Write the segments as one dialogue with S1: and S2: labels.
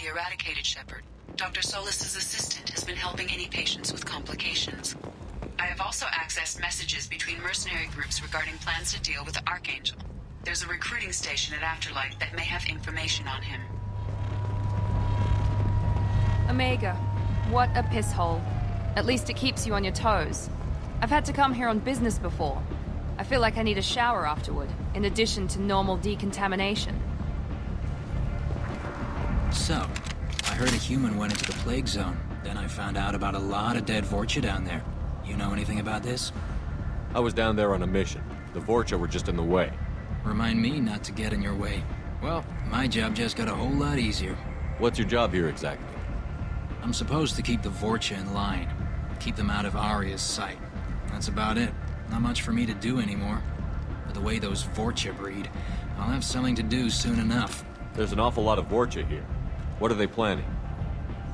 S1: be eradicated, Shepard. Dr. Solis's assistant has been helping any patients with complications. I have also accessed messages between mercenary groups regarding plans to deal with the Archangel. There's a recruiting station at Afterlife that may have information on him.
S2: Omega, what a piss hole. At least it keeps you on your toes. I've had to come here on business before. I feel like I need a shower afterward, in addition to normal decontamination.
S3: So, I heard a human went into the plague zone. Then I found out about a lot of dead Vorcha down there. You know anything about this?
S4: I was down there on a mission. The Vorcha were just in the way.
S3: Remind me not to get in your way. Well, my job just got a whole lot easier.
S4: What's your job here exactly?
S3: I'm supposed to keep the Vorcha in line. Keep them out of Aria's sight. That's about it. Not much for me to do anymore. But the way those Vorcha breed, I'll have something to do soon enough.
S4: There's an awful lot of Vorcha here. What are they planning?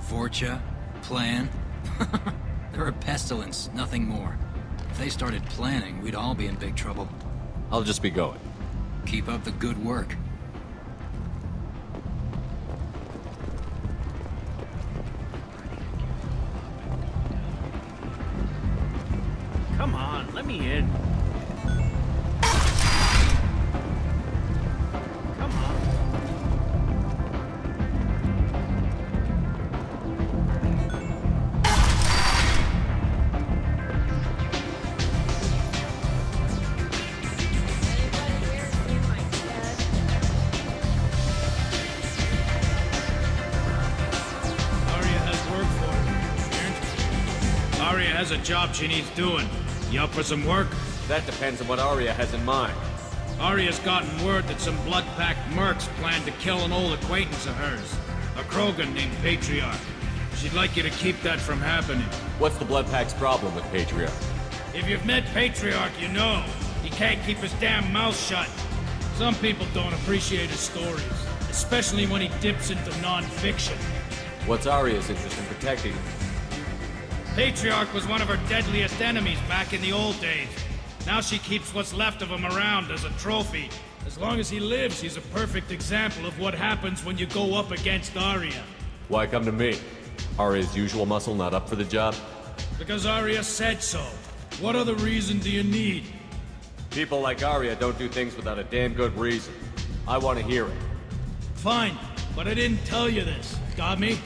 S3: Vorcha? Plan? They're a pestilence, nothing more. If they started planning, we'd all be in big trouble.
S4: I'll just be going.
S3: Keep up the good work.
S5: Come on, let me in. Come on. Aria has work for her. Aria has a job she needs doing. You up for some work?
S4: That depends on what Aria has in mind.
S5: Aria's gotten word that some blood-packed mercs plan to kill an old acquaintance of hers. A Krogan named Patriarch. She'd like you to keep that from happening.
S4: What's the Bloodpack's problem with Patriarch?
S5: If you've met Patriarch, you know. He can't keep his damn mouth shut. Some people don't appreciate his stories, especially when he dips into non-fiction.
S4: What's Aria's interest in protecting him?
S5: Patriarch was one of her deadliest enemies back in the old days. Now she keeps what's left of him around as a trophy. As long as he lives, he's a perfect example of what happens when you go up against Aria.
S4: Why come to me? Aria's usual muscle not up for the job?
S5: Because Aria said so. What other reason do you need?
S4: People like Aria don't do things without a damn good reason. I want to hear it.
S5: Fine, but I didn't tell you this. Got me?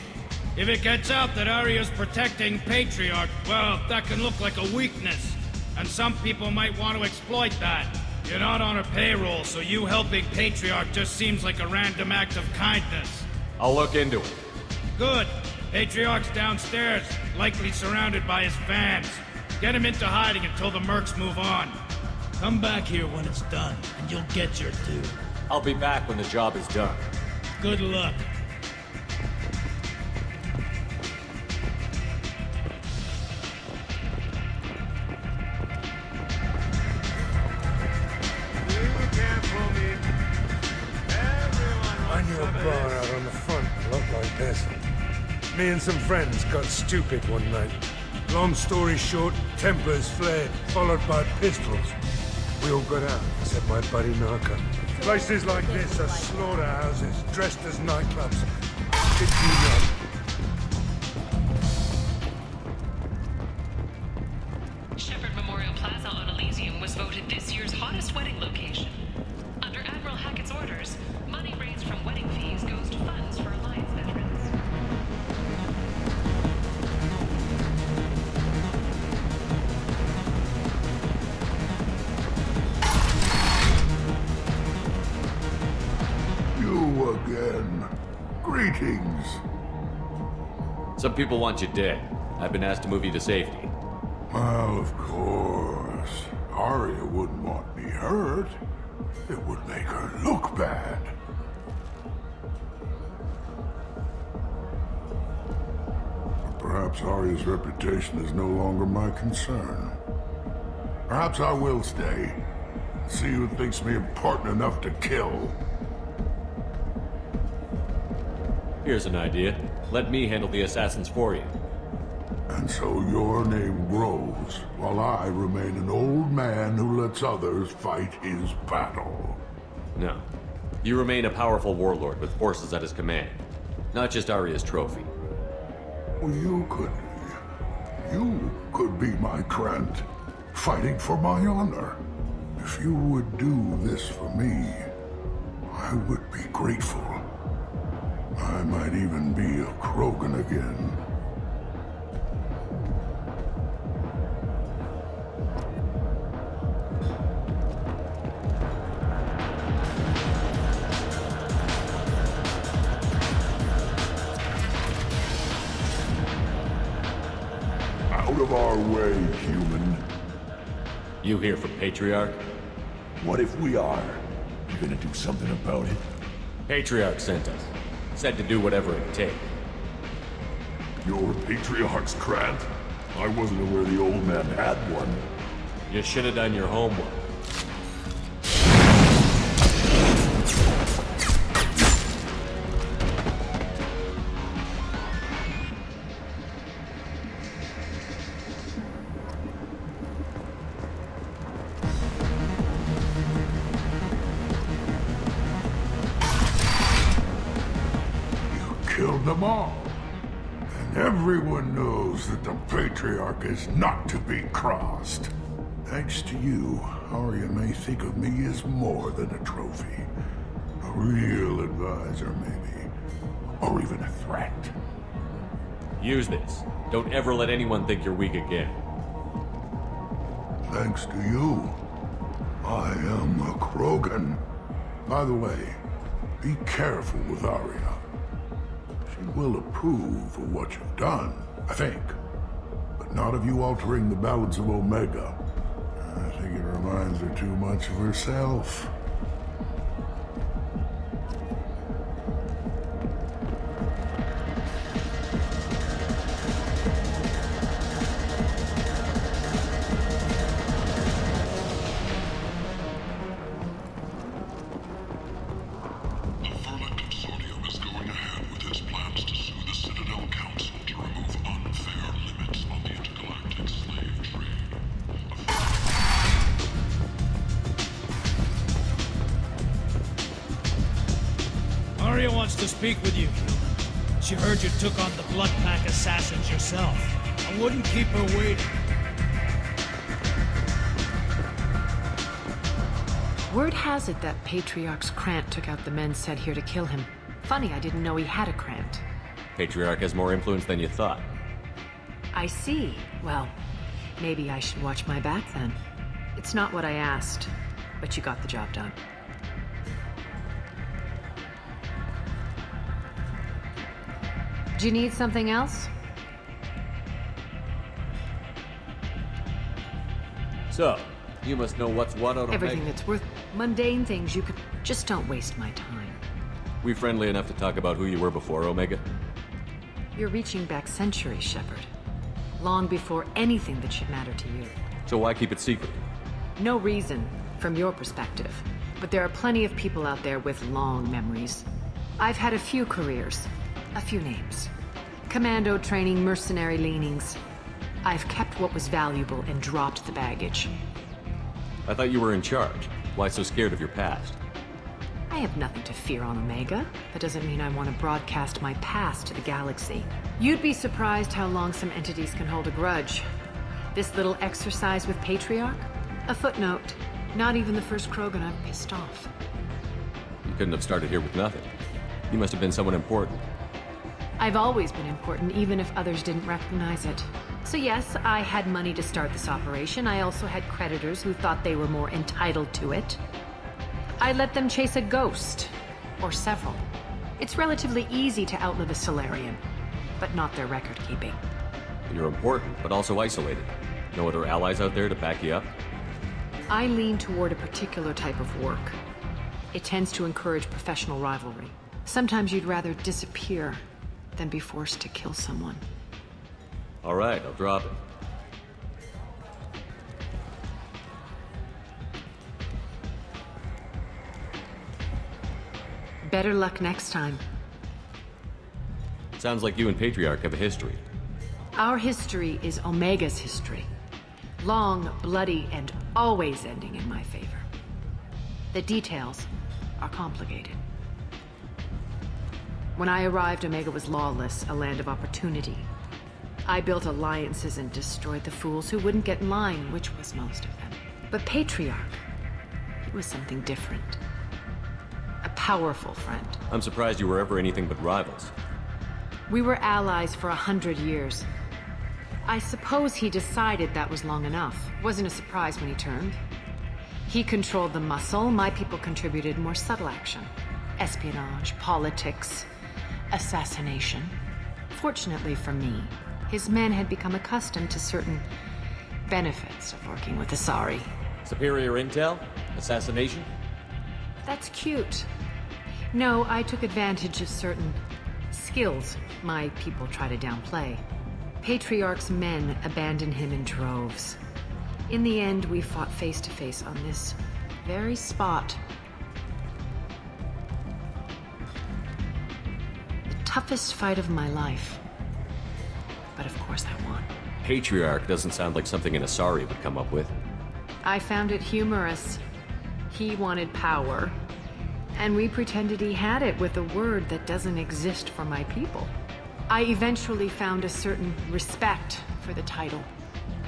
S5: If it gets out that Aria's protecting Patriarch, well, that can look like a weakness. And some people might want to exploit that. You're not on her payroll, so you helping Patriarch just seems like a random act of kindness.
S4: I'll look into it.
S5: Good. Patriarch's downstairs, likely surrounded by his fans. Get him into hiding until the mercs move on. Come back here when it's done, and you'll get your due.
S4: I'll be back when the job is done.
S5: Good luck.
S6: I knew a bar out on the front, a lot like this. Me and some friends got stupid one night. Long story short, tempers flared, followed by pistols. We all got out, except my buddy Narco. Places like this are slaughterhouses, dressed as nightclubs. Did you know?
S7: Shepherd Memorial Plaza on Elysium was voted this year's hottest wedding location. Under Admiral Hackett's orders, money raised from wedding fees goes to funds for Alliance veterans.
S8: You again. Greetings.
S4: Some people want you dead. I've been asked to move you to safety.
S8: Well, of course. Arya wouldn't want me hurt. It would make her look bad. But perhaps Arya's reputation is no longer my concern. Perhaps I will stay. See who thinks me important enough to kill.
S4: Here's an idea. Let me handle the assassins for you.
S8: And so your name grows, while I remain an old man who lets others fight his battle.
S4: No. You remain a powerful warlord with forces at his command. Not just Arya's trophy.
S8: Well, you could be my Krant, fighting for my honor. If you would do this for me, I would be grateful. I might even be a Krogan again. Out of our way, human.
S4: You here for Patriarch?
S9: What if we are? You gonna do something about it?
S4: Patriarch sent us. Said to do whatever it takes.
S8: Your Patriarch's Krant? I wasn't aware the old man had one.
S4: You should have done your homework.
S8: Killed them all. And everyone knows that the Patriarch is not to be crossed. Thanks to you, Arya may think of me as more than a trophy. A real advisor, maybe. Or even a threat.
S4: Use this. Don't ever let anyone think you're weak again.
S8: Thanks to you, I am a Krogan. By the way, be careful with Arya. She will approve of what you've done, I think. But not of you altering the balance of Omega. I think it reminds her too much of herself.
S5: Arya wants to speak with you, human. She heard you took on the Blood Pack assassins yourself. I wouldn't keep her waiting.
S10: Word has it that Patriarch's Krant took out the men sent here to kill him. Funny, I didn't know he had a Krant.
S4: Patriarch has more influence than you thought.
S10: I see. Well, maybe I should watch my back then. It's not what I asked, but you got the job done. Do you need something else?
S4: So, you must know what's what out of
S10: Everything that's worth mundane things you could... Just don't waste my time.
S4: We friendly enough to talk about who you were before, Omega?
S10: You're reaching back centuries, Shepard. Long before anything that should matter to you.
S4: So why keep it secret?
S10: No reason, from your perspective. But there are plenty of people out there with long memories. I've had a few careers. A few names. Commando training, mercenary leanings. I've kept what was valuable and dropped the baggage.
S4: I thought you were in charge. Why so scared of your past?
S10: I have nothing to fear on Omega. That doesn't mean I want to broadcast my past to the galaxy. You'd be surprised how long some entities can hold a grudge. This little exercise with Patriarch? A footnote. Not even the first Krogan I've pissed off.
S4: You couldn't have started here with nothing. You must have been someone important.
S10: I've always been important, even if others didn't recognize it. So yes, I had money to start this operation. I also had creditors who thought they were more entitled to it. I let them chase a ghost. Or several. It's relatively easy to outlive a Solarian, but not their record-keeping.
S4: You're important, but also isolated. No other allies out there to back you up?
S10: I lean toward a particular type of work. It tends to encourage professional rivalry. Sometimes you'd rather disappear than be forced to kill someone.
S4: All right, I'll drop it.
S10: Better luck next time.
S4: Sounds like you and Patriarch have a history.
S10: Our history is Omega's history. Long, bloody, and always ending in my favor. The details are complicated. When I arrived, Omega was lawless, a land of opportunity. I built alliances and destroyed the fools who wouldn't get in line, which was most of them. But Patriarch, he was something different. A powerful friend.
S4: I'm surprised you were ever anything but rivals.
S10: We were allies for 100 years. I suppose he decided that was long enough. Wasn't a surprise when he turned. He controlled the muscle, my people contributed more subtle action. Espionage, politics, assassination. Fortunately for me, his men had become accustomed to certain benefits of working with Asari.
S4: Superior intel? Assassination?
S10: That's cute. No, I took advantage of certain skills my people try to downplay. Patriarch's men abandoned him in droves. In the end, we fought face to face on this very spot. The toughest fight of my life. But of course I won.
S4: Patriarch doesn't sound like something an Asari would come up with.
S10: I found it humorous. He wanted power, and we pretended he had it with a word that doesn't exist for my people. I eventually found a certain respect for the title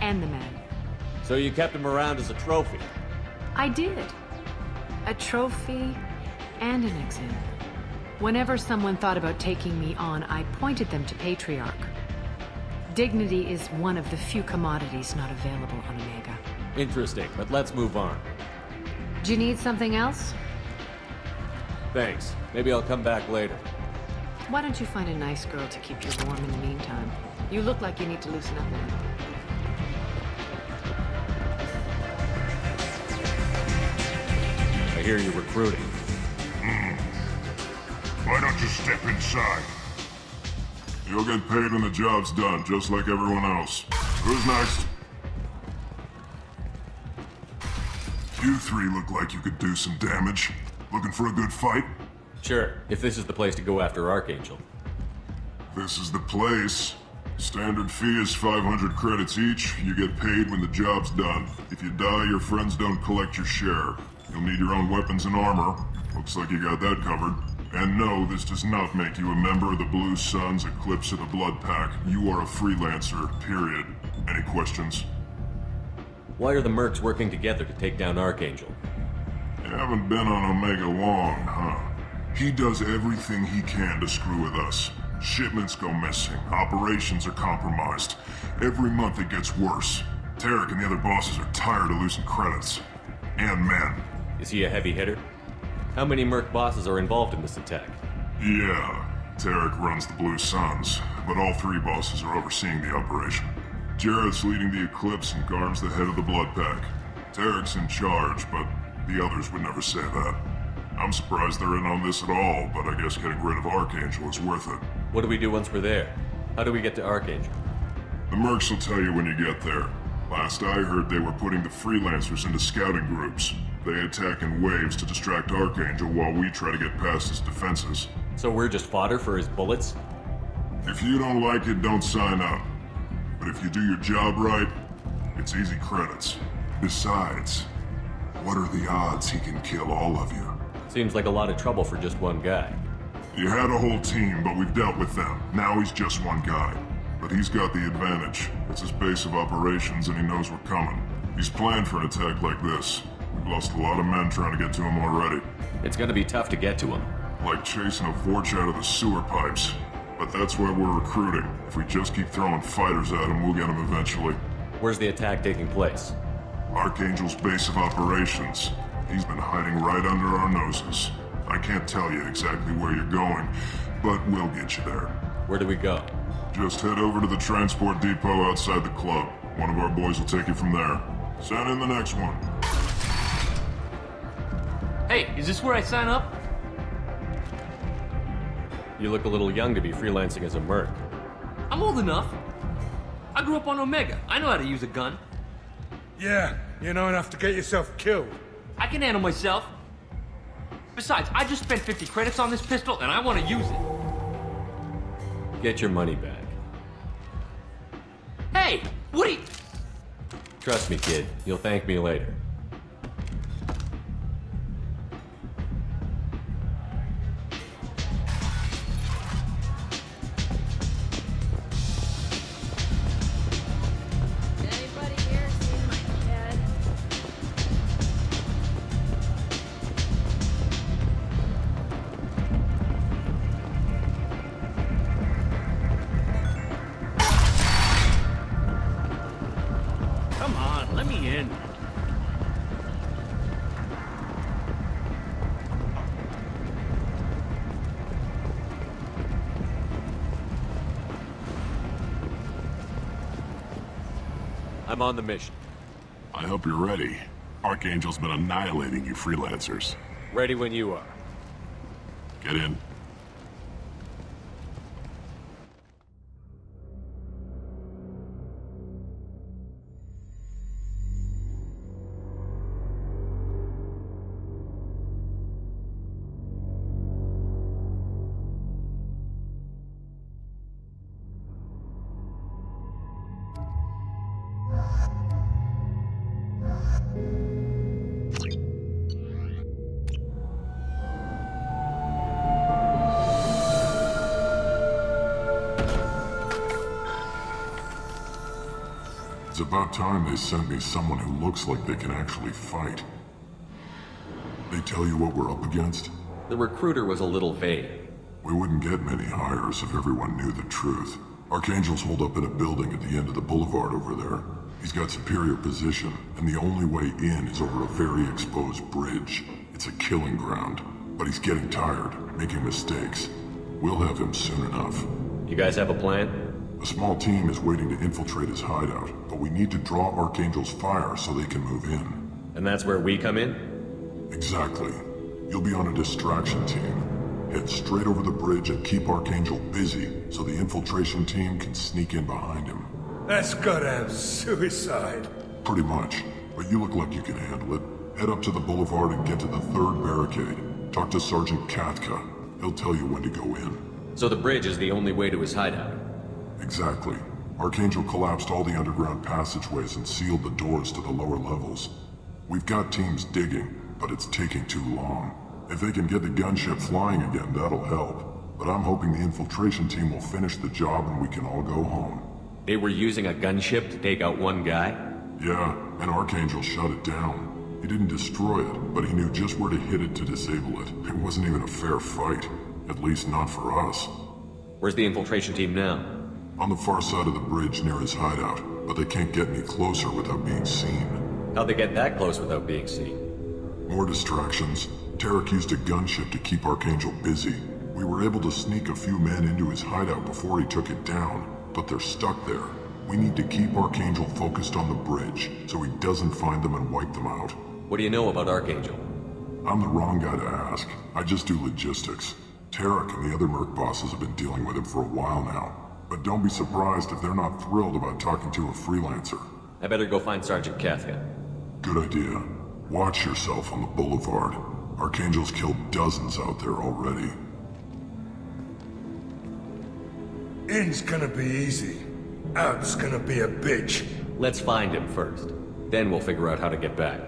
S10: and the man.
S4: So you kept him around as a trophy?
S10: I did. A trophy and an example. Whenever someone thought about taking me on, I pointed them to Patriarch. Dignity is one of the few commodities not available on Omega.
S4: Interesting, but let's move on.
S10: Do you need something else?
S4: Thanks. Maybe I'll come back later.
S10: Why don't you find a nice girl to keep you warm in the meantime? You look like you need to loosen up a little.
S4: I hear you're recruiting.
S8: Why don't you step inside? You'll get paid when the job's done, just like everyone else. Who's next? You three look like you could do some damage. Looking for a good fight?
S4: Sure, if this is the place to go after Archangel.
S8: This is the place. Standard fee is 500 credits each. You get paid when the job's done. If you die, your friends don't collect your share. You'll need your own weapons and armor. Looks like you got that covered. And no, this does not make you a member of the Blue Suns, Eclipse, or the Blood Pack. You are a freelancer, period. Any questions?
S4: Why are the mercs working together to take down Archangel?
S8: You haven't been on Omega long, huh? He does everything he can to screw with us. Shipments go missing, operations are compromised. Every month it gets worse. Tarek and the other bosses are tired of losing credits. And men.
S4: Is he a heavy hitter? How many merc bosses are involved in this attack?
S8: Yeah, Tarek runs the Blue Suns, but all three bosses are overseeing the operation. Jarrett's leading the Eclipse and Garm's the head of the Blood Pack. Tarek's in charge, but the others would never say that. I'm surprised they're in on this at all, but I guess getting rid of Archangel is worth it.
S4: What do we do once we're there? How do we get to Archangel?
S8: The mercs will tell you when you get there. Last I heard, they were putting the freelancers into scouting groups. They attack in waves to distract Archangel while we try to get past his defenses.
S4: So we're just fodder for his bullets?
S8: If you don't like it, don't sign up. But if you do your job right, it's easy credits. Besides, what are the odds he can kill all of you?
S4: Seems like a lot of trouble for just one guy.
S8: You had a whole team, but we've dealt with them. Now he's just one guy. But he's got the advantage. It's his base of operations and he knows we're coming. He's planned for an attack like this. We've lost a lot of men trying to get to him already.
S4: It's gonna be tough to get to him.
S8: Like chasing a Vorch out of the sewer pipes. But that's why we're recruiting. If we just keep throwing fighters at him, we'll get him eventually.
S4: Where's the attack taking place?
S8: Archangel's base of operations. He's been hiding right under our noses. I can't tell you exactly where you're going, but we'll get you there.
S4: Where do we go?
S8: Just head over to the transport depot outside the club. One of our boys will take you from there. Send in the next one.
S11: Hey, is this where I sign up?
S4: You look a little young to be freelancing as a merc.
S11: I'm old enough. I grew up on Omega. I know how to use a gun.
S6: Yeah, you know enough to get yourself killed.
S11: I can handle myself. Besides, I just spent 50 credits on this pistol and I want to use it.
S4: Get your money back.
S11: Hey, what are you...
S4: Trust me, kid. You'll thank me later.
S5: in.
S4: I'm on the mission.
S8: I hope you're ready. Archangel's been annihilating you freelancers.
S4: Ready when you are.
S8: Get in. It's about time they sent me someone who looks like they can actually fight. They tell you what we're up against?
S4: The recruiter was a little vague.
S8: We wouldn't get many hires if everyone knew the truth. Archangel's holed up in a building at the end of the boulevard over there. He's got superior position, and the only way in is over a very exposed bridge. It's a killing ground, but he's getting tired, making mistakes. We'll have him soon enough.
S4: You guys have a plan?
S8: A small team is waiting to infiltrate his hideout, but we need to draw Archangel's fire so they can move in.
S4: And that's where we come in?
S8: Exactly. You'll be on a distraction team. Head straight over the bridge and keep Archangel busy so the infiltration team can sneak in behind him.
S6: That's goddamn suicide.
S8: Pretty much, but you look like you can handle it. Head up to the boulevard and get to the third barricade. Talk to Sergeant Katka. He'll tell you when to go in.
S4: So the bridge is the only way to his hideout?
S8: Exactly. Archangel collapsed all the underground passageways and sealed the doors to the lower levels. We've got teams digging, but it's taking too long. If they can get the gunship flying again, that'll help. But I'm hoping the infiltration team will finish the job and we can all go home.
S4: They were using a gunship to take out one guy?
S8: Yeah, and Archangel shut it down. He didn't destroy it, but he knew just where to hit it to disable it. It wasn't even a fair fight. At least not for us.
S4: Where's the infiltration team now?
S8: On the far side of the bridge near his hideout, but they can't get any closer without being seen.
S4: How'd they get that close without being seen?
S8: More distractions. Tarek used a gunship to keep Archangel busy. We were able to sneak a few men into his hideout before he took it down, but they're stuck there. We need to keep Archangel focused on the bridge, so he doesn't find them and wipe them out.
S4: What do you know about Archangel?
S8: I'm the wrong guy to ask. I just do logistics. Tarek and the other merc bosses have been dealing with him for a while now. But don't be surprised if they're not thrilled about talking to a freelancer.
S4: I better go find Sergeant Katka.
S8: Good idea. Watch yourself on the boulevard. Archangel's killed dozens out there already.
S6: In's gonna be easy. Out's gonna be a bitch.
S4: Let's find him first. Then we'll figure out how to get back.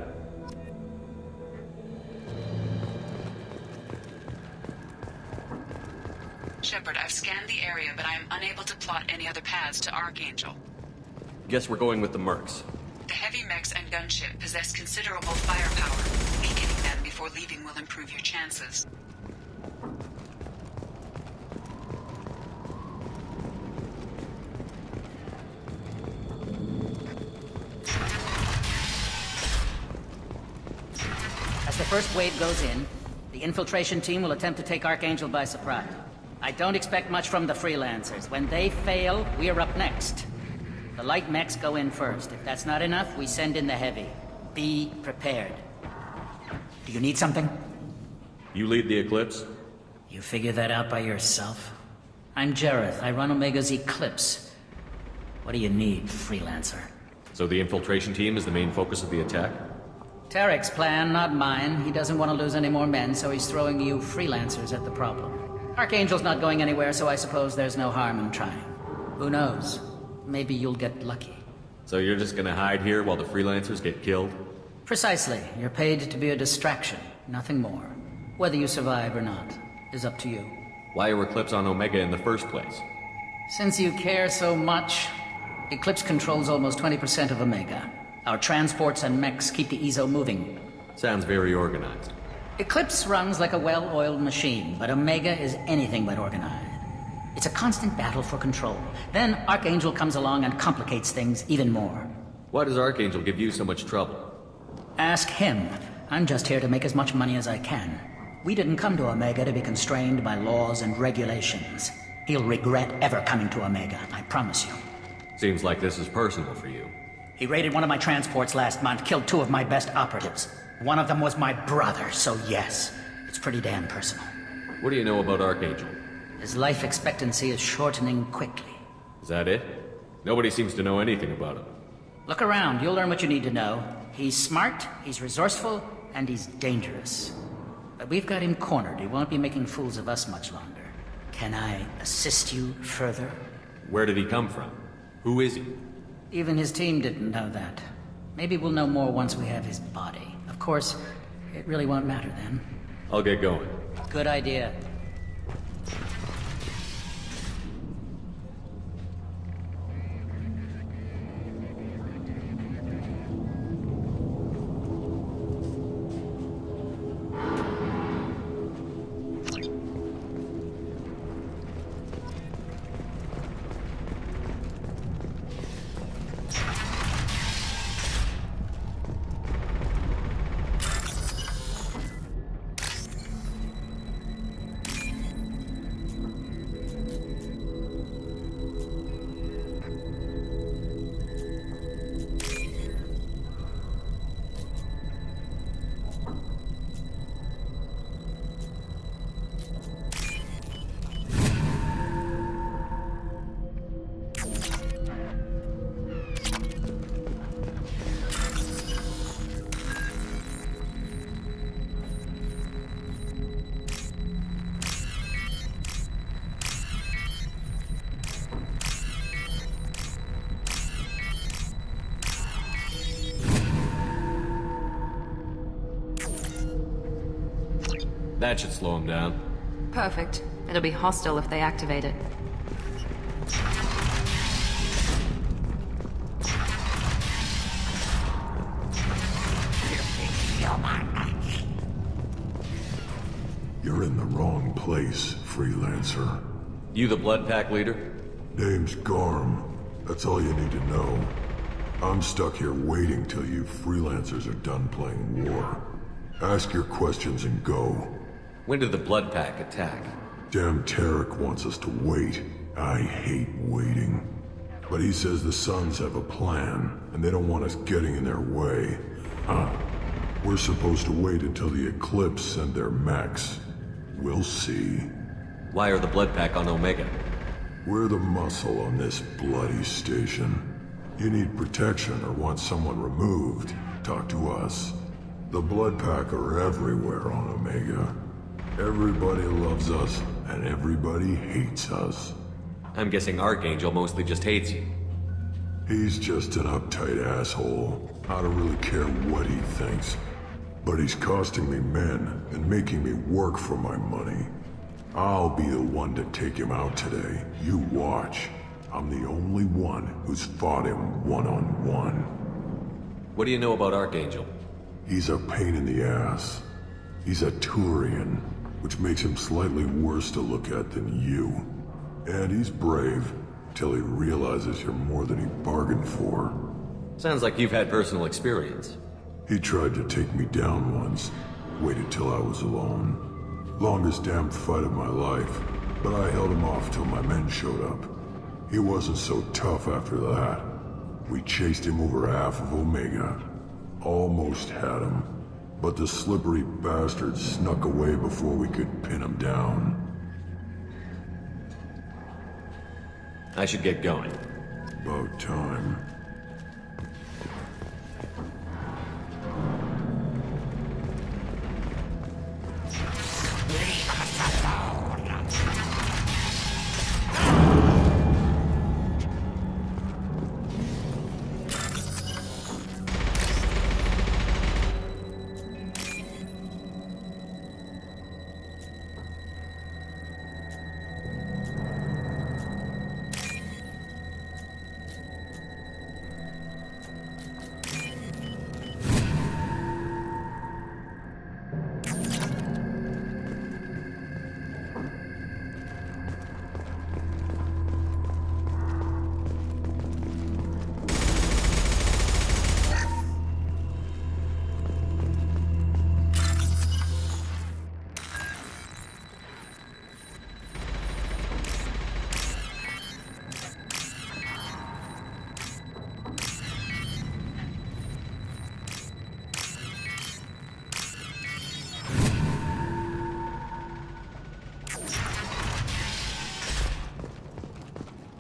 S1: Shepard, I've scanned the area, but I am unable to plot any other paths to Archangel.
S4: Guess we're going with the mercs.
S1: The heavy mechs and gunship possess considerable firepower. Weakening them before leaving will improve your chances.
S12: As the first wave goes in, the infiltration team will attempt to take Archangel by surprise. I don't expect much from the freelancers. When they fail, we're up next. The light mechs go in first. If that's not enough, we send in the heavy. Be prepared. Do you need something?
S4: You lead the Eclipse?
S12: You figure that out by yourself? I'm Jareth. I run Omega's Eclipse. What do you need, freelancer?
S4: So the infiltration team is the main focus of the attack?
S12: Tarek's plan, not mine. He doesn't want to lose any more men, so he's throwing you freelancers at the problem. Archangel's not going anywhere, so I suppose there's no harm in trying. Who knows? Maybe you'll get lucky.
S4: So you're just gonna hide here while the freelancers get killed?
S12: Precisely. You're paid to be a distraction, nothing more. Whether you survive or not is up to you.
S4: Why are Eclipse on Omega in the first place?
S12: Since you care so much, Eclipse controls almost 20% of Omega. Our transports and mechs keep the EZO moving.
S4: Sounds very organized.
S12: Eclipse runs like a well-oiled machine, but Omega is anything but organized. It's a constant battle for control. Then Archangel comes along and complicates things even more.
S4: Why does Archangel give you so much trouble?
S12: Ask him. I'm just here to make as much money as I can. We didn't come to Omega to be constrained by laws and regulations. He'll regret ever coming to Omega, I promise you.
S4: Seems like this is personal for you.
S12: He raided one of my transports last month, killed 2 of my best operatives. One of them was my brother, so yes, it's pretty damn personal.
S4: What do you know about Archangel?
S12: His life expectancy is shortening quickly.
S4: Is that it? Nobody seems to know anything about him.
S12: Look around, you'll learn what you need to know. He's smart, he's resourceful, and he's dangerous. But we've got him cornered. He won't be making fools of us much longer. Can I assist you further?
S4: Where did he come from? Who is he?
S12: Even his team didn't know that. Maybe we'll know more once we have his body. Of course, it really won't matter then.
S4: I'll get going.
S12: Good idea.
S4: That should slow him down.
S2: Perfect. It'll be hostile if they activate it.
S8: You're in the wrong place, freelancer.
S4: You the Blood Pack leader?
S8: Name's Garm. That's all you need to know. I'm stuck here waiting till you freelancers are done playing war. Ask your questions and go.
S4: When did the Blood Pack attack?
S8: Damn Tarek wants us to wait. I hate waiting. But he says the Suns have a plan, and they don't want us getting in their way. We're supposed to wait until the Eclipse send their mechs. We'll see.
S4: Why are the Blood Pack on Omega?
S8: We're the muscle on this bloody station. You need protection or want someone removed, talk to us. The Blood Pack are everywhere on Omega. Everybody loves us, and everybody hates us.
S4: I'm guessing Archangel mostly just hates you.
S8: He's just an uptight asshole. I don't really care what he thinks. But he's costing me men and making me work for my money. I'll be the one to take him out today. You watch. I'm the only one who's fought him one-on-one.
S4: What do you know about Archangel?
S8: He's a pain in the ass. He's a Turian, which makes him slightly worse to look at than you. And he's brave, till he realizes you're more than he bargained for.
S4: Sounds like you've had personal experience.
S8: He tried to take me down once. Waited till I was alone. Longest damn fight of my life, but I held him off till my men showed up. He wasn't so tough after that. We chased him over half of Omega. Almost had him, but the slippery bastard snuck away before we could pin him down.
S4: I should get going.
S8: About time.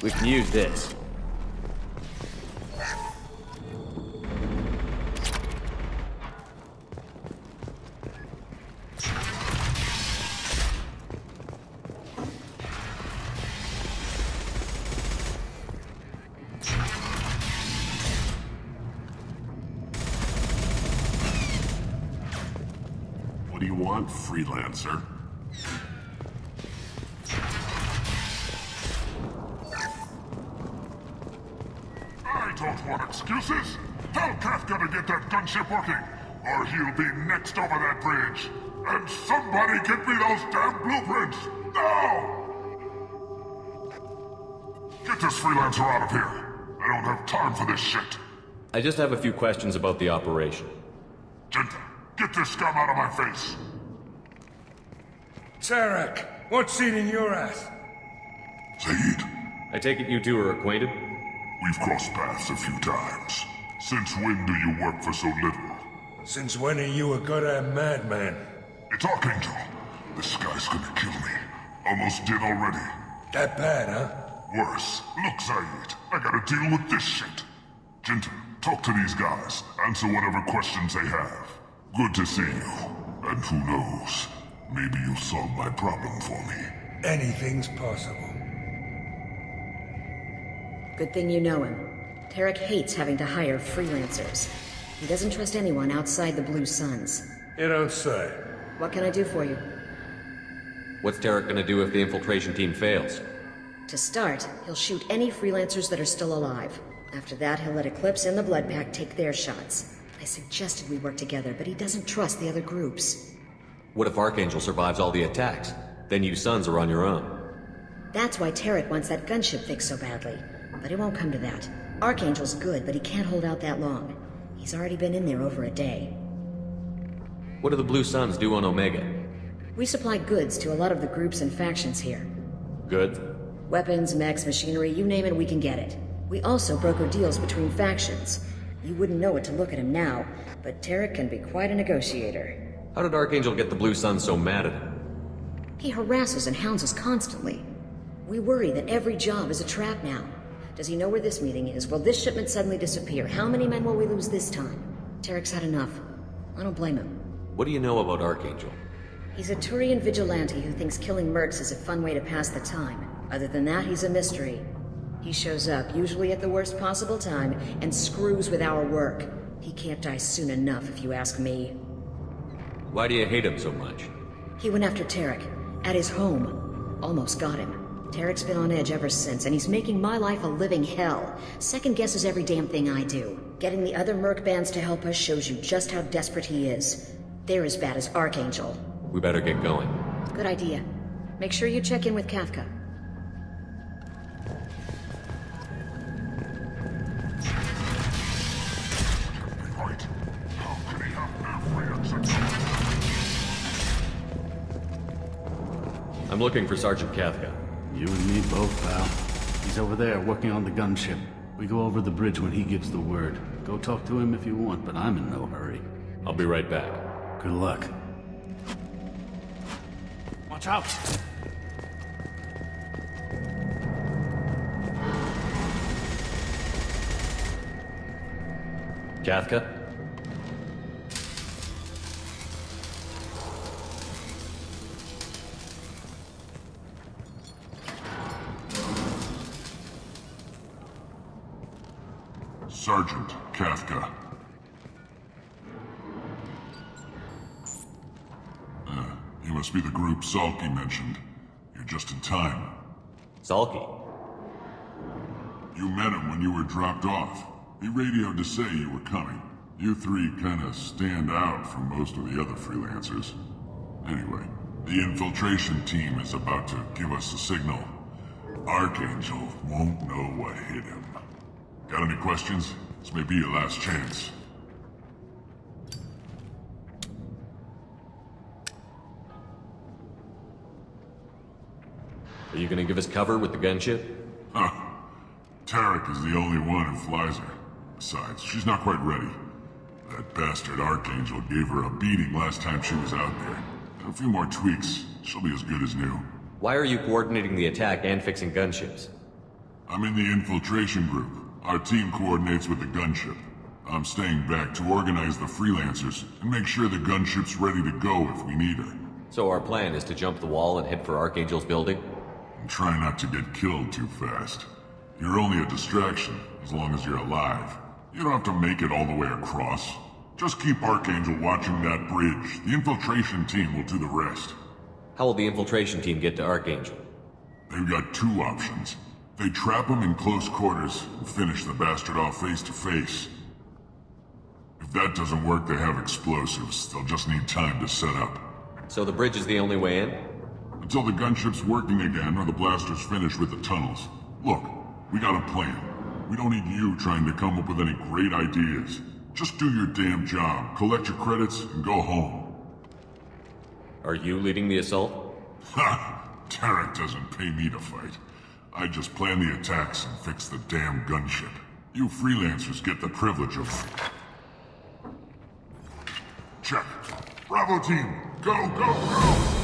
S4: We can use this.
S8: What do you want, freelancer? I don't want excuses. Tell Kafka to get that gunship working, or he'll be next over that bridge. And somebody get me those damn blueprints! Now! Get this freelancer out of here. I don't have time for this shit.
S4: I just have a few questions about the operation.
S8: Jinta, get this scum out of my face.
S6: Tarek, what's eating your ass?
S8: Zaid,
S4: I take it you two are acquainted?
S8: we've crossed paths a few times. Since when do you work for so little?
S6: Since when are you a goddamn madman?
S8: It's Archangel. This guy's gonna kill me. Almost did already.
S6: That bad, huh?
S8: Worse. Look, Zaid, I gotta deal with this shit. Jinta, talk to these guys. Answer whatever questions they have. Good to see you. And who knows, maybe you'll solve my problem for me.
S6: Anything's possible.
S13: Good thing you know him. Tarek hates having to hire freelancers. He doesn't trust anyone outside the Blue Suns.
S6: You don't say.
S13: What can I do for you?
S4: What's Tarek gonna do if the infiltration team fails?
S13: To start, he'll shoot any freelancers that are still alive. After that, he'll let Eclipse and the Blood Pack take their shots. I suggested we work together, but he doesn't trust the other groups.
S4: What if Archangel survives all the attacks? Then you Sons are on your own.
S13: That's why Tarek wants that gunship fixed so badly. But it won't come to that. Archangel's good, but he can't hold out that long. He's already been in there over a day.
S4: What do the Blue Suns do on Omega?
S13: We supply goods to a lot of the groups and factions here.
S4: Good?
S13: Weapons, mechs, machinery, you name it, we can get it. We also broker deals between factions. You wouldn't know it to look at him now, but Tarek can be quite a negotiator.
S4: How did Archangel get the Blue Suns so mad at him?
S13: He harasses and hounds us constantly. We worry that every job is a trap now. Does he know where this meeting is? Will this shipment suddenly disappear? How many men will we lose this time? Tarek's had enough. I don't blame him.
S4: What do you know about Archangel?
S13: He's a Turian vigilante who thinks killing mercs is a fun way to pass the time. Other than that, he's a mystery. He shows up, usually at the worst possible time, and screws with our work. He can't die soon enough, if you ask me.
S4: Why do you hate him so much?
S13: He went after Tarek, at his home. Almost got him. Tarek's been on edge ever since, and he's making my life a living hell. Second guesses every damn thing I do. Getting the other merc bands to help us shows you just how desperate he is. They're as bad as Archangel.
S4: We better get going.
S13: Good idea. Make sure you check in with Kafka.
S8: Right. How can he have every execution?
S4: I'm looking for Sergeant Kafka.
S14: You and me both, pal. He's over there working on the gunship. We go over the bridge when he gives the word. Go talk to him if you want, but I'm in no hurry.
S4: I'll be right back.
S14: Good luck. Watch out!
S4: Kafka?
S8: Sergeant Kafka. You must be the group Salky mentioned. You're just in time.
S4: Salky?
S8: You met him when you were dropped off. He radioed to say you were coming. You three kinda stand out from most of the other freelancers. Anyway, the infiltration team is about to give us a signal. Archangel won't know what hit him. Got any questions? This may be your last chance.
S4: Are you gonna give us cover with the gunship?
S8: Huh. Tarek is the only one who flies her. Besides, she's not quite ready. That bastard Archangel gave her a beating last time she was out there. A few more tweaks, she'll be as good as new.
S4: Why are you coordinating the attack and fixing gunships?
S8: I'm in the infiltration group. Our team coordinates with the gunship. I'm staying back to organize the freelancers and make sure the gunship's ready to go if we need her.
S4: So our plan is to jump the wall and head for Archangel's building?
S8: And try not to get killed too fast. You're only a distraction, as long as you're alive. You don't have to make it all the way across. Just keep Archangel watching that bridge. The infiltration team will do the rest.
S4: How will the infiltration team get to Archangel?
S8: They've got two options. They trap him in close quarters and finish the bastard off face to face. If that doesn't work, they have explosives. They'll just need time to set up.
S4: So the bridge is the only way in?
S8: Until the gunship's working again or the blasters finish with the tunnels. Look, we got a plan. We don't need you trying to come up with any great ideas. Just do your damn job, collect your credits, and go home.
S4: Are you leading the assault?
S8: Ha! Tarek doesn't pay me to fight. I just plan the attacks and fix the damn gunship. You freelancers get the privilege of... Check. Bravo team, go, go, go!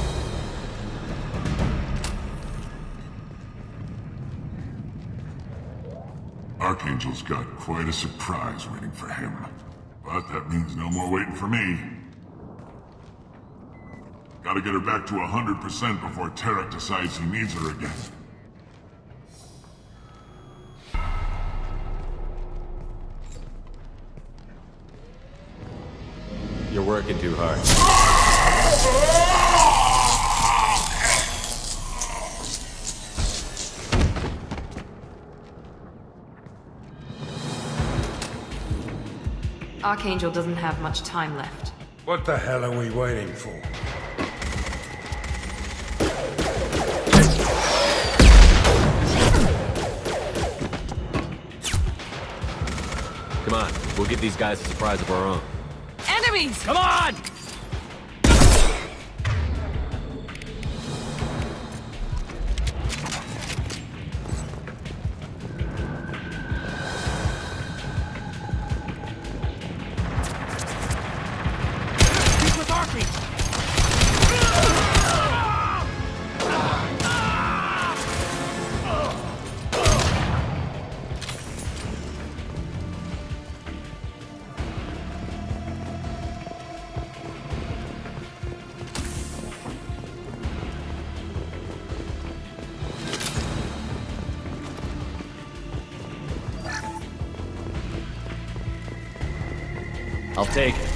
S8: Archangel's got quite a surprise waiting for him. But that means no more waiting for me. Gotta get her back to 100% before Tarek decides he needs her again.
S4: You're working too hard.
S2: Archangel doesn't have much time left.
S6: What the hell are we waiting for?
S4: Come on, we'll give these guys a surprise of our own.
S2: Enemies!
S11: Come on! He's with Archangel!
S4: I'll take it.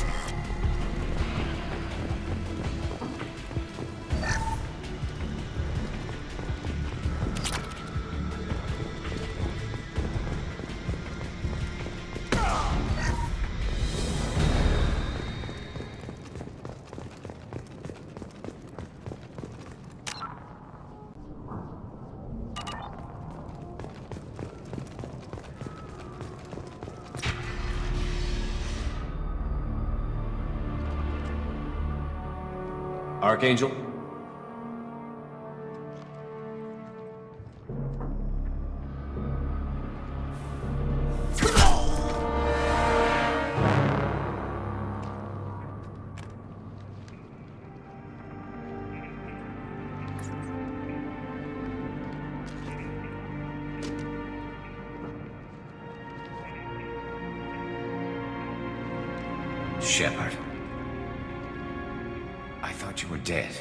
S4: Archangel?
S15: Shepard. I thought you were dead.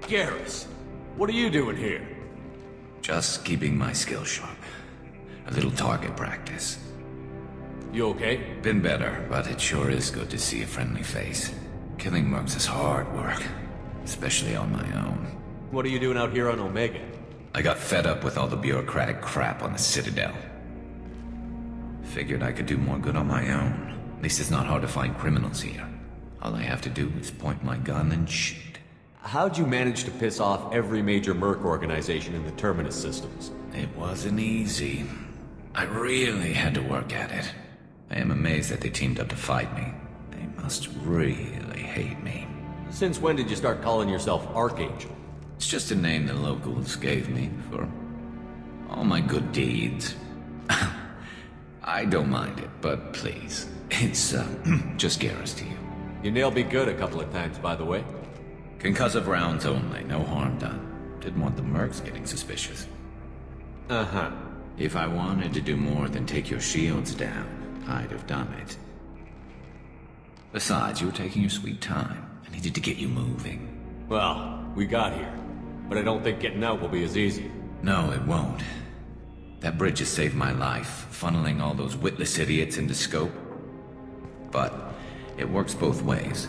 S4: Garrus, what are you doing here?
S15: Just keeping my skills sharp. A little target practice.
S4: You okay?
S15: Been better, but it sure is good to see a friendly face. Killing mercs is hard work, especially on my own.
S4: What are you doing out here on Omega?
S15: I got fed up with all the bureaucratic crap on the Citadel. Figured I could do more good on my own. At least it's not hard to find criminals here. All I have to do is point my gun and shoot.
S4: How'd you manage to piss off every major merc organization in the Terminus systems?
S15: It wasn't easy. I really had to work at it. I am amazed that they teamed up to fight me. They must really hate me.
S4: Since when did you start calling yourself Archangel?
S15: It's just a name the locals gave me for all my good deeds. I don't mind it, but please, it's just Garrus to you.
S4: You nailed me good a couple of times, by the way.
S15: Concussive rounds only, no harm done. Didn't want the mercs getting suspicious.
S4: Uh-huh.
S15: If I wanted to do more than take your shields down, I'd have done it. Besides, you were taking your sweet time. I needed to get you moving.
S4: Well, we got here. But I don't think getting out will be as easy.
S15: No, it won't. That bridge has saved my life, funneling all those witless idiots into scope. But it works both ways.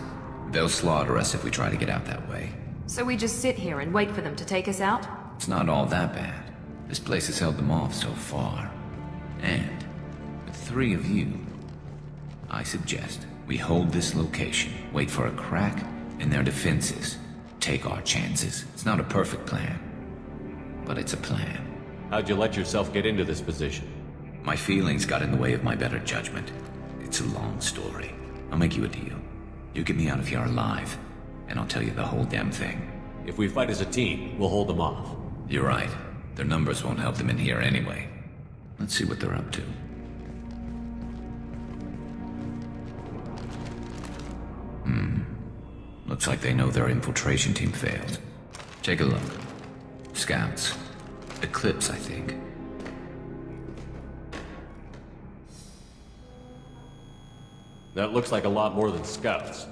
S15: They'll slaughter us if we try to get out that way.
S2: So we just sit here and wait for them to take us out?
S15: It's not all that bad. This place has held them off so far. And with 3 of you, I suggest we hold this location, wait for a crack in their defenses, take our chances. It's not a perfect plan, but it's a plan.
S4: How'd you let yourself get into this position?
S15: My feelings got in the way of my better judgment. It's a long story. I'll make you a deal. You get me out of here alive, and I'll tell you the whole damn thing.
S4: If we fight as a team, we'll hold them off.
S15: You're right. Their numbers won't help them in here anyway. Let's see what they're up to. Looks like they know their infiltration team failed. Take a look. Scouts. Eclipse, I think.
S4: That looks like a lot more than scouts.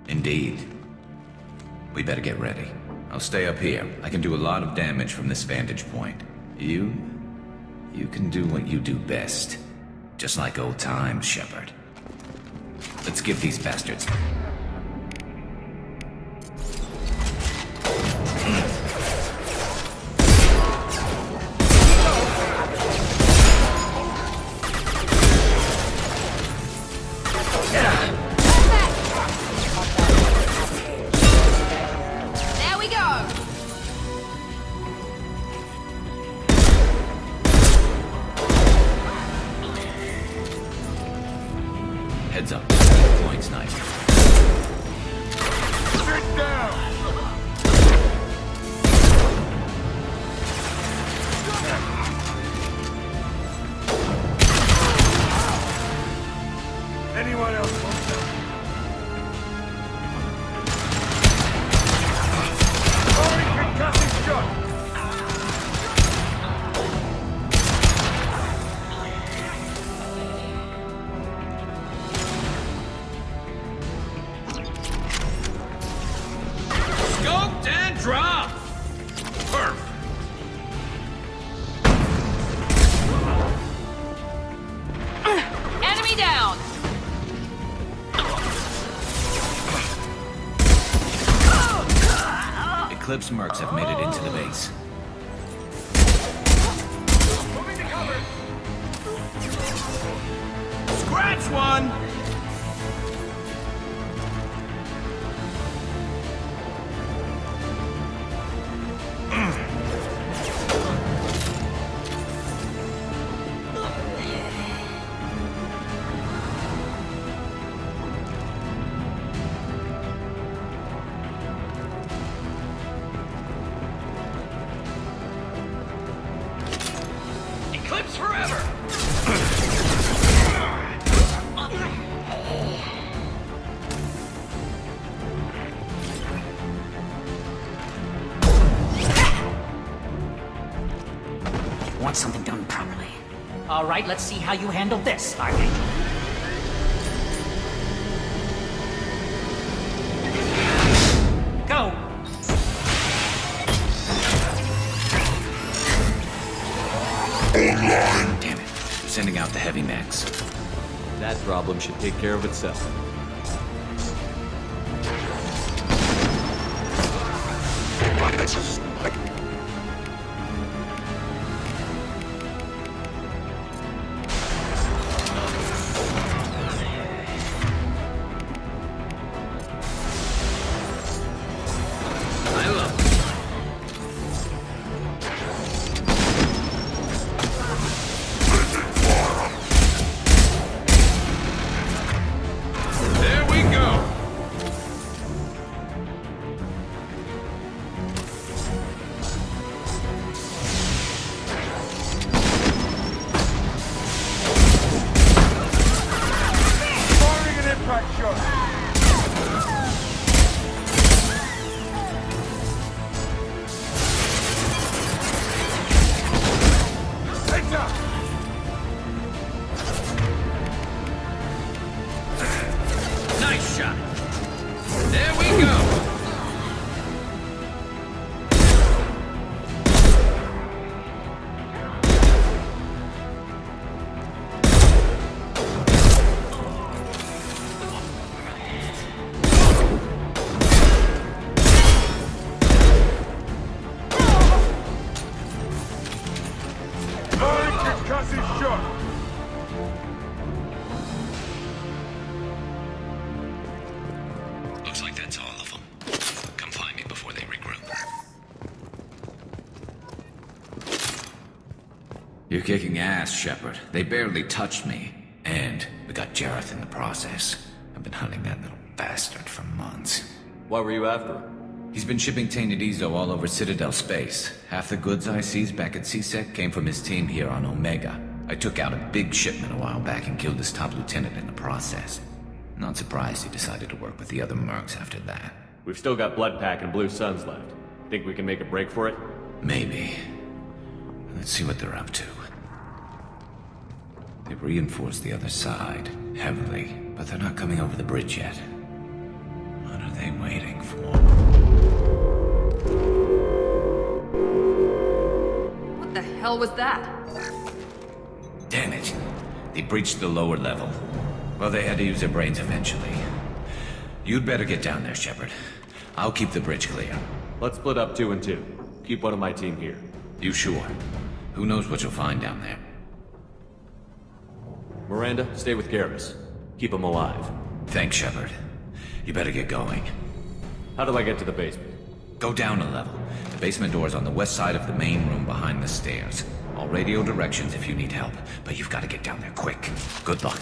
S15: Indeed. We better get ready. I'll stay up here. I can do a lot of damage from this vantage point. You can do what you do best. Just like old times, Shepard. Let's give these bastards... Heads up. Point sniper.
S8: Sit down!
S6: Anyone else want that? Firing concussive shot!
S5: Scoped and dropped! Perfect.
S2: Enemy down!
S15: Eclipse mercs have made it into the base.
S5: Moving to cover. Scratch one! Eclipse forever!
S12: Want something done properly. All right, let's see how you handle this, Archangel. Go!
S15: Damn it. Sending out the heavy mechs.
S4: That problem should take care of itself.
S15: I love it.
S5: There we go!
S6: Firing an impact shot!
S15: You're kicking ass, Shepard. They barely touched me. And we got Jareth in the process. I've been hunting that little bastard for months.
S4: Why were you after him?
S15: He's been shipping tainted Ezo all over Citadel space. Half the goods I seized back at CSEC came from his team here on Omega. I took out a big shipment a while back and killed his top lieutenant in the process. Not surprised he decided to work with the other mercs after that.
S4: We've still got Bloodpack and Blue Suns left. Think we can make a break for it?
S15: Maybe. Let's see what they're up to. They've reinforced the other side, heavily, but they're not coming over the bridge yet. What are they waiting for?
S2: What the hell was that?
S15: Damn it. They breached the lower level. Well, they had to use their brains eventually. You'd better get down there, Shepard. I'll keep the bridge clear.
S4: Let's split up 2 and 2. Keep one of my team here.
S15: You sure? Who knows what you'll find down there?
S4: Miranda, stay with Garrus. Keep him alive.
S15: Thanks, Shepard. You better get going.
S4: How do I get to the basement?
S15: Go down a level. The basement door's on the west side of the main room behind the stairs. I'll radio directions if you need help, but you've got to get down there quick. Good luck.